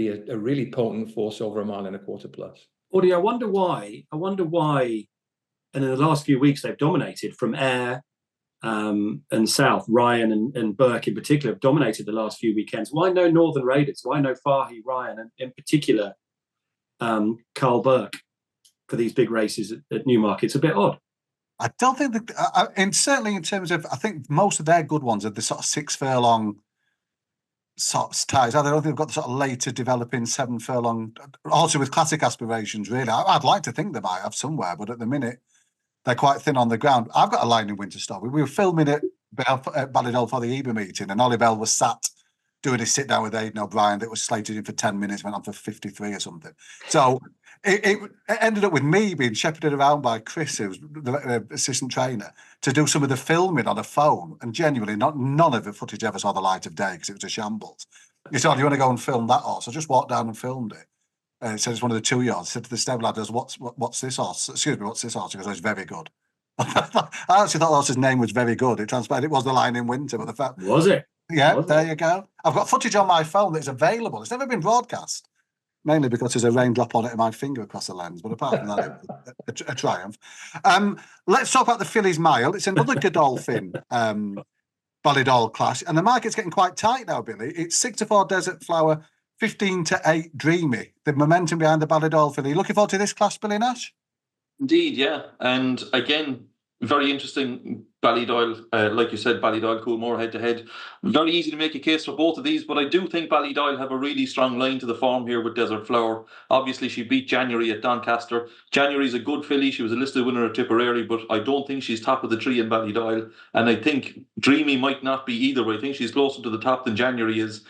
a really potent force over 1.25 miles plus. Audie, I wonder why. And in the last few weeks, they've dominated from Ayr and South. Ryan and Burke in particular have dominated the last few weekends. Why no Northern Raiders? Why no Fahy, Ryan, and in particular Carl Burke for these big races at Newmarket? It's a bit odd. I don't think that, and certainly in terms of, I think most of their good ones are the sort of 6 furlong sort of ties. I don't think they've got the sort of later developing 7 furlong, also with classic aspirations, really. I'd like to think they might have somewhere, but at the minute, they're quite thin on the ground. I've got a Lightning Winter story. We were filming at Ballydoyle for the EBA meeting, and Ollie Bell was sat doing his sit down with Aidan O'Brien that was slated in for 10 minutes, went on for 53 or something. So it ended up with me being shepherded around by Chris, who's the assistant trainer, to do some of the filming on a phone. And genuinely, none of the footage ever saw the light of day because it was a shambles. He said, "Oh, do you want to go and film that horse?" I just walked down and filmed it. He said it's one of the 2-year-olds. Said to the stable lad, "What's this horse? Excuse me, what's this horse?" He goes, "Oh, it's very good." I actually thought the horse's name was Very Good. It transpired it was the Lightning Winter, but the fact was it? Yeah, there you go. I've got footage on my phone that's available. It's never been broadcast, mainly because there's a raindrop on it and my finger across the lens. But apart from that, a triumph. Let's talk about the Fillies Mile. It's another Godolphin Ballydoyle clash, and the market's getting quite tight now, Billy. It's 6-4 Desert Flower, 15-8 Dreamy. The momentum behind the Ballydoyle filly. Looking forward to this clash, Billy Nash? Indeed, yeah. And again, very interesting. Ballydoyle, like you said, Ballydoyle, Coolmore head-to-head. Very easy to make a case for both of these, but I do think Ballydoyle have a really strong line to the form here with Desert Flower. Obviously, she beat January at Doncaster. January's a good filly. She was a listed winner at Tipperary, but I don't think she's top of the tree in Ballydoyle. And I think Dreamy might not be either, but I think she's closer to the top than January is.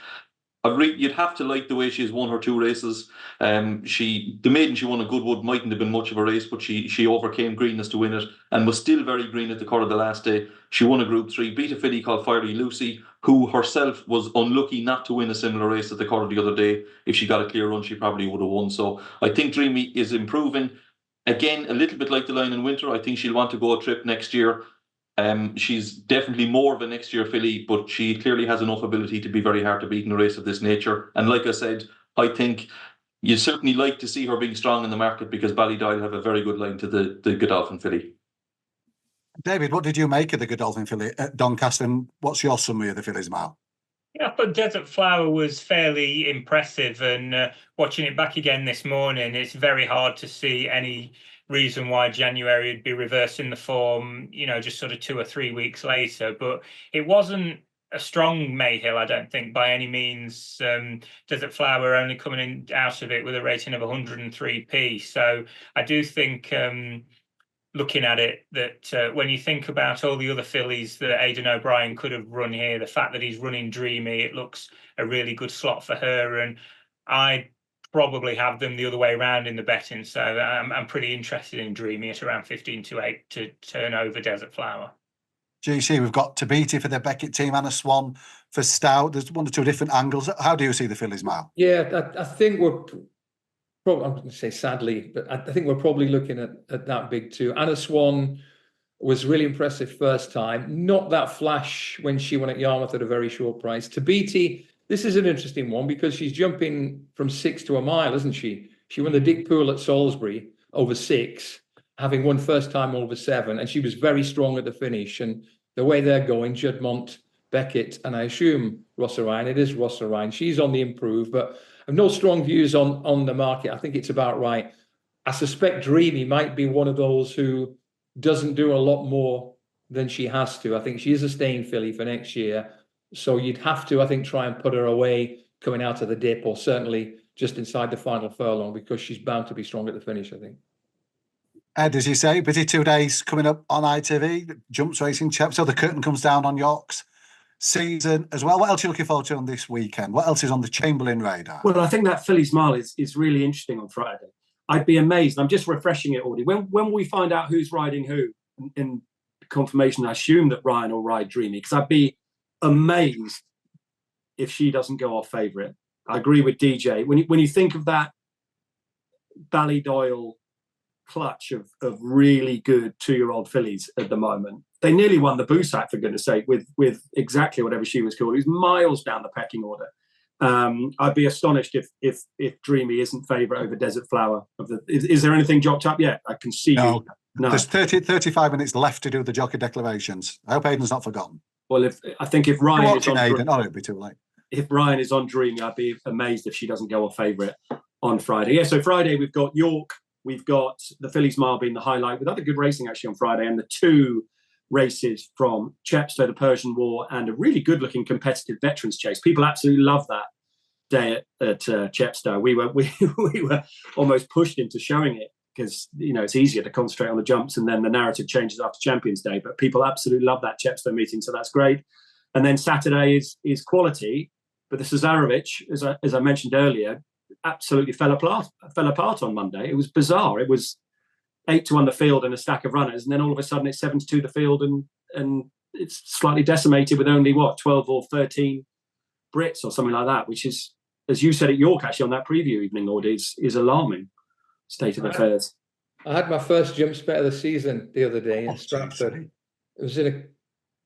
You'd have to like the way she's won her 2 races. The maiden she won at Goodwood mightn't have been much of a race, but she overcame greenness to win it and was still very green at the Curragh the last day. She won a Group 3, beat a filly called Fiery Lucy, who herself was unlucky not to win a similar race at the Curragh the other day. If she got a clear run, she probably would have won. So I think Dreamy is improving. Again, a little bit like the line in winter. I think she'll want to go a trip next year. She's definitely more of a next year filly, but she clearly has enough ability to be very hard to beat in a race of this nature. And like I said, I think you certainly like to see her being strong in the market because Ballydoyle have a very good line to the Godolphin filly. David, what did you make of the Godolphin filly at Doncaster, and what's your summary of the Fillies Mile? Yeah, I thought Desert Flower was fairly impressive, and watching it back again this morning, it's very hard to see any reason why January would be reversing the form, just sort of 2 or 3 weeks later. But it wasn't a strong Mayhill, I don't think, by any means. Desert Flower only coming out of it with a rating of 103p. So I do think, looking at it, that when you think about all the other fillies that Aidan O'Brien could have run here, the fact that he's running Dreamy, it looks a really good slot for her. And I probably have them the other way around in the betting, so I'm pretty interested in Dreamy at around 15-8 to turn over Desert Flower. GC, we've got Tabiti for the Beckett team and a Swan for Stout. There's 1 or 2 different angles. How do you see the Fillies Mile? Yeah, I think we're probably, I'm going to say sadly, but I think we're probably looking at that big 2. Anna Swan was really impressive first time. Not that flash when she won at Yarmouth at a very short price. Tabiti, this is an interesting one because she's jumping from 6 to a mile, isn't she? She won the Dick Pool at Salisbury over 6, having won first time over 7, and she was very strong at the finish. And the way they're going, Juddmonte, Beckett, and I assume Rossa Ryan, it is Rossa Ryan. She's on the improve, but I have no strong views on the market. I think it's about right. I suspect Dreamy might be one of those who doesn't do a lot more than she has to. I think she is a staying filly for next year. So you'd have to, I think, try and put her away coming out of the dip, or certainly just inside the final furlong, because she's bound to be strong at the finish, I think. Ed, as you say, busy 2 days coming up on ITV, jumps racing champ. So the curtain comes down on York's season as well. What else are you looking forward to on this weekend? What else is on the Chamberlain radar? Well, I think that Fillies Mile is really interesting on Friday. I'd be amazed. I'm just refreshing it, Audie. When we find out who's riding who in confirmation, I assume that Ryan will ride Dreamy, because I'd be amazed if she doesn't go off favourite. I agree with DJ. When you think of that Ballydoyle clutch of really good 2-year-old fillies at the moment, they nearly won the Boussac, for goodness sake, with exactly whatever she was called. It was miles down the pecking order. I'd be astonished if Dreamy isn't favourite over Desert Flower. Is there anything jocked up yet? I can see No. No. There's 35 minutes left to do the jockey declarations. I hope Aidan's not forgotten. Well, if Ryan is on Aidan, it'll be too late. If Ryan is on Dreamy, I'd be amazed if she doesn't go off favourite on Friday. Yeah, so Friday we've got York, we've got the Fillies Mile being the highlight, with other good racing actually on Friday, and the 2 races from Chepstow, the Persian War, and a really good-looking competitive veterans chase. People absolutely love that day at Chepstow. We were almost pushed into showing it, because it's easier to concentrate on the jumps, and then the narrative changes after Champions Day. But people absolutely love that Chepstow meeting, so that's great. And then Saturday is quality, but the Cesarewitch, as I mentioned earlier, absolutely fell apart on Monday. It was bizarre. It was 8-1 the field and a stack of runners, and then all of a sudden it's 7-2 the field, and it's slightly decimated with only 12 or 13 Brits or something like that, which is, as you said at York actually on that preview evening, Lord, is alarming state of affairs. I had my first jumps bet of the season the other day in Stratford. It was in a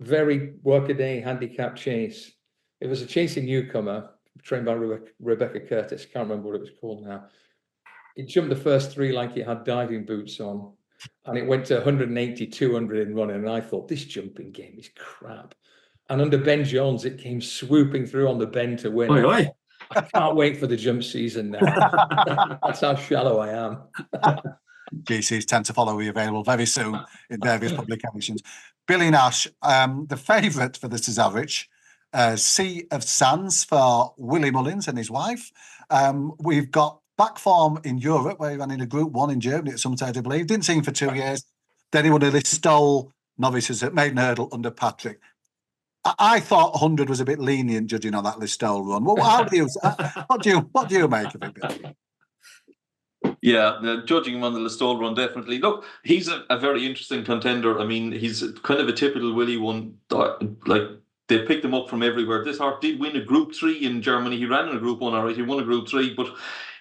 very workaday handicap chase. It was a chasing newcomer trained by Rebecca Curtis. Can't remember what it was called now. It jumped the first 3 like it had diving boots on, and it went to 180, 200 in running. And I thought, this jumping game is crap. And under Ben Jones, it came swooping through on the bend to win. Oi, oi. I can't wait for the jump season now. That's how shallow I am. GCs tend to follow, available very soon in various publications. Billy Nash, the favourite for the Cesarewitch, Sea of Sands for Willie Mullins and his wife. We've got back form in Europe, where he ran in a Group 1 in Germany at some stage, I believe. Didn't see him for 2 years. Then he won a Listowel novices at Maiden Hurdle under Patrick. I thought 100 was a bit lenient judging on that Listowel run. Well, what do you make of it, Billy? Yeah, judging him on the Listowel run, definitely. Look, he's a very interesting contender. I mean, he's kind of a typical Willie one. Like, they picked him up from everywhere. This horse did win a Group 3 in Germany. He ran in a Group 1, all right. He won a Group 3, but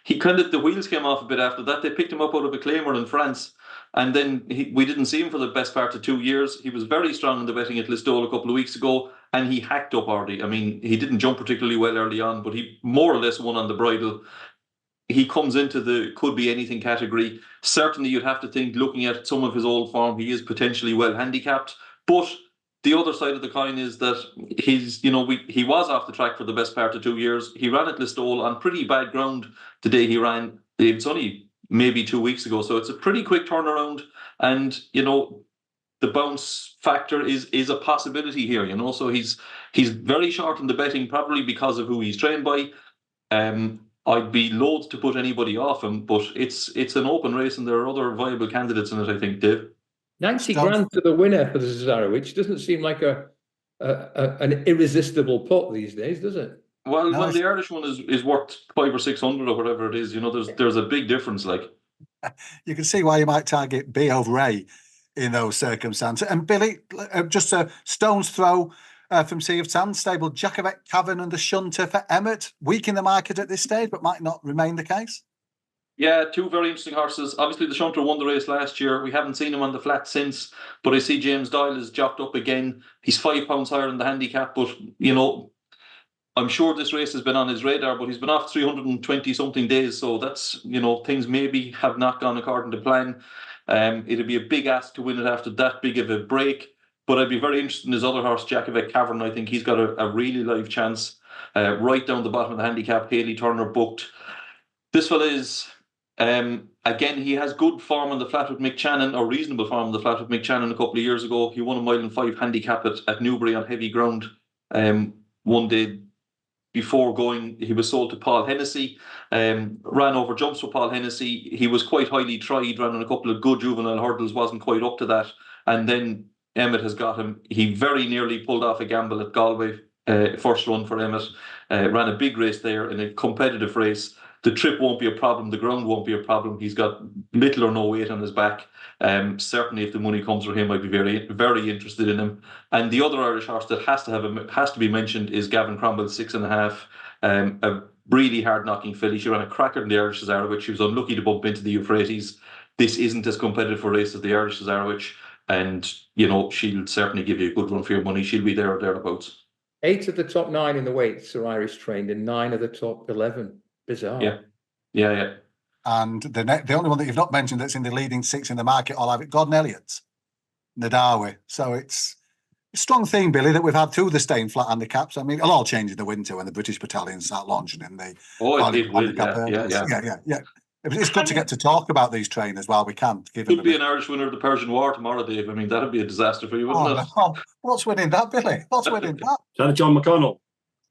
he the wheels came off a bit after that. They picked him up out of a claimer in France. And then we didn't see him for the best part of 2 years. He was very strong in the betting at Listowel a couple of weeks ago, and he hacked up Ardy. I mean, he didn't jump particularly well early on, but he more or less won on the bridle. He comes into the could be anything category. Certainly, you'd have to think, looking at some of his old form, he is potentially well handicapped. But the other side of the coin is that he was off the track for the best part of 2 years. He ran at Listowel on pretty bad ground the day he ran. It's only maybe 2 weeks ago, so it's a pretty quick turnaround. And the bounce factor is a possibility here. So he's very short in the betting, probably because of who he's trained by. I'd be loath to put anybody off him, but it's an open race, and there are other viable candidates in it, I think, Dave. 90 grand to the winner for the Cesarewitch doesn't seem like an irresistible put these days, does it? Well, when the Irish one is worth 500 or 600 or whatever it is, there's a big difference. Like, you can see why you might target B over A in those circumstances. And Billy, just a stone's throw from Sea of Sands, stable Jacobet, Cavern and the Shunter for Emmett. Weak in the market at this stage, but might not remain the case. Yeah, 2 very interesting horses. Obviously, the Shunter won the race last year. We haven't seen him on the flat since, but I see James Doyle has jocked up again. He's £5 higher in the handicap, but, I'm sure this race has been on his radar, but he's been off 320-something days, so that's, things maybe have not gone according to plan. It'd be a big ask to win it after that big of a break, but I'd be very interested in his other horse, Jacobet Cavern. I think he's got a really live chance. Right down the bottom of the handicap, Haley Turner booked. This fella is... again, he has good form on the flat with Mick Channon, or reasonable form on the flat with Mick Channon a couple of years ago. He won a 1.5 handicap at Newbury on heavy ground. One day before going, he was sold to Paul Hennessy, ran over jumps for Paul Hennessy. He was quite highly tried, ran on a couple of good juvenile hurdles, wasn't quite up to that. And then Emmett has got him. He very nearly pulled off a gamble at Galway, first run for Emmett. Ran a big race there in a competitive race. the trip won't be a problem, the ground won't be a problem. He's got little or no weight on his back. Certainly, if the money comes for him, I'd be very, very interested in him. And the other Irish horse that has to be mentioned is Gavin Cromwell, 6.5. A really hard-knocking filly. She ran a cracker in the Irish Cesarewitch. She was unlucky to bump into the Euphrates. This isn't as competitive a race as the Irish Cesarewitch, and she'll certainly give you a good run for your money. She'll be there or thereabouts. 8 of the top 9 in the weights are Irish trained, and 9 of the top 11. Bizarre. Yeah. And the only one that you've not mentioned that's in the leading 6 in the market, I'll have it, Gordon Elliott's, Nadawi. So it's a strong theme, Billy, that we've had through the staying flat handicaps. I mean, it'll all change in the winter when the British battalions start launching in the it will. Yeah. It's good to get to talk about these trainers while we can. Could be an Irish winner of the Persian War tomorrow, Dave. I mean, that'd be a disaster for you, wouldn't it? No. What's winning that, Billy? What's winning that? Is that John McConnell?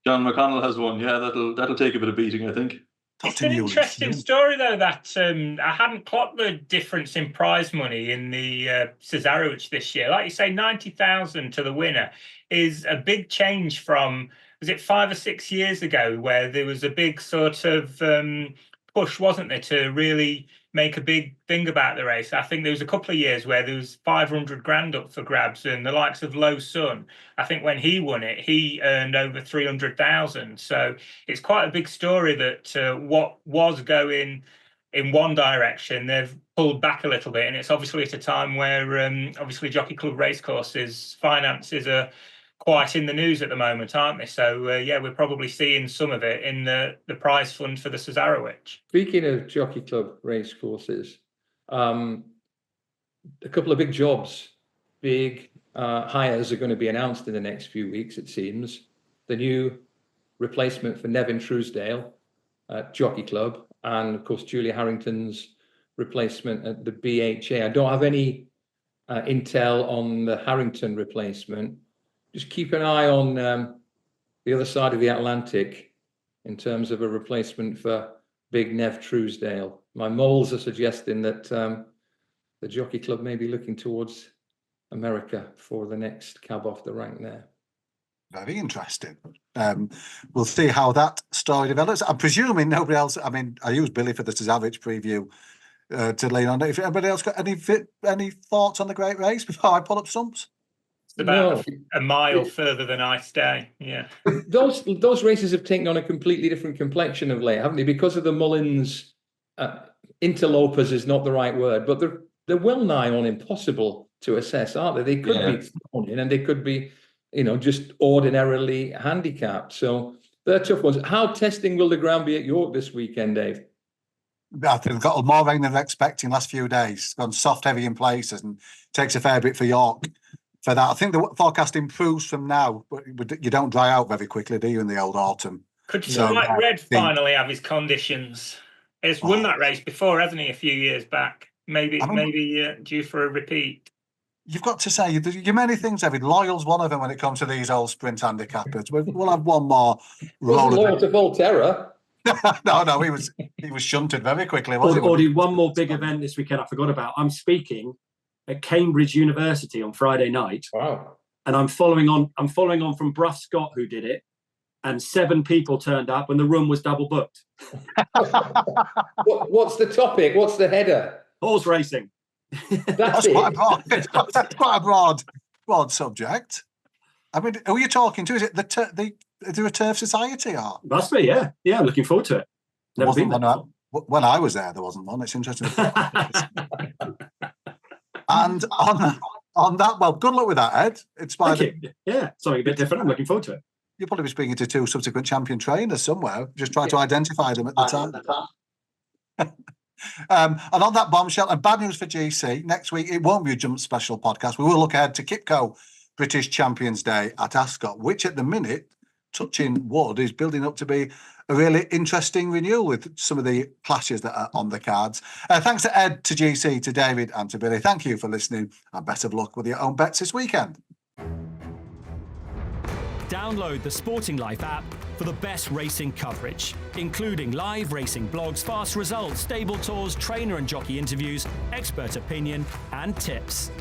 John McConnell has one. Yeah, that'll take a bit of beating, I think. It's an interesting story, though, that I hadn't clocked the difference in prize money in the Cesarewitch this year. Like you say, 90,000 to the winner is a big change from, was it 5 or 6 years ago, where there was a big sort of push, wasn't there, to really make a big thing about the race. I think there was a couple of years where there was 500 grand up for grabs, and the likes of Low Sun, I think when he won it, he earned over 300,000. So it's quite a big story that what was going in one direction, they've pulled back a little bit. And it's obviously at a time where obviously Jockey Club racecourses finances are quite in the news at the moment, aren't they? So we're probably seeing some of it in the prize fund for the Cesarewitch. Speaking of Jockey Club race courses, a couple of big jobs, big hires are going to be announced in the next few weeks, it seems. The new replacement for Nevin Truesdale at Jockey Club, and of course Julia Harrington's replacement at the BHA. I don't have any intel on the Harrington replacement. Just keep an eye on the other side of the Atlantic in terms of a replacement for big Nev Truesdale. My moles are suggesting that the Jockey Club may be looking towards America for the next cab off the rank there. Very interesting. We'll see how that story develops. I'm presuming nobody else. I mean, I used Billy for the Cesarewitch preview to lean on. If anybody else got any thoughts on the great race before I pull up stumps? It's about a mile further than I stay. Yeah. Those races have taken on a completely different complexion of late, haven't they? Because of the Mullins interlopers is not the right word, but they're well nigh on impossible to assess, aren't they? They could be thrown in, and they could be, just ordinarily handicapped. So they're tough ones. How testing will the ground be at York this weekend, Dave? I think they've got more rain than they're expecting last few days. It's gone soft, heavy in places, and takes a fair bit for York. For that, I think the forecast improves from now, but you don't dry out very quickly, do you, in the old autumn? Could White Red finally have his conditions? He's won that race before, hasn't he, a few years back? Maybe due for a repeat. You've got to say, you many things, David. Loyal's one of them when it comes to these old sprint handicappers. We'll have one more. Loyal to Volterra. No, he was shunted very quickly. Already one more big event this weekend I forgot about. I'm speaking at Cambridge University on Friday night. Wow. And I'm following on from Bruff Scott, who did it, and 7 people turned up and the room was double booked. What's the topic? What's the header? Horse racing. That's quite a broad subject. I mean, who are you talking to? Is it is there a turf society? Or? Must be, yeah. Yeah, I'm looking forward to it. Never been there. When I was there wasn't one. It's interesting. And on that, well, good luck with that, Ed. Yeah, something a bit different. I'm looking forward to it. You'll probably be speaking to 2 subsequent champion trainers somewhere. Just try to identify them at the time. And on that bombshell, and bad news for GC, next week it won't be a Jump Special podcast. We will look ahead to Kipco British Champions Day at Ascot, which at the minute, touching wood, is building up to be a really interesting renewal with some of the clashes that are on the cards. Thanks to Ed, to GC, to David and to Billy. Thank you for listening, and best of luck with your own bets this weekend. Download the Sporting Life app for the best racing coverage, including live racing blogs, fast results, stable tours, trainer and jockey interviews, expert opinion and tips.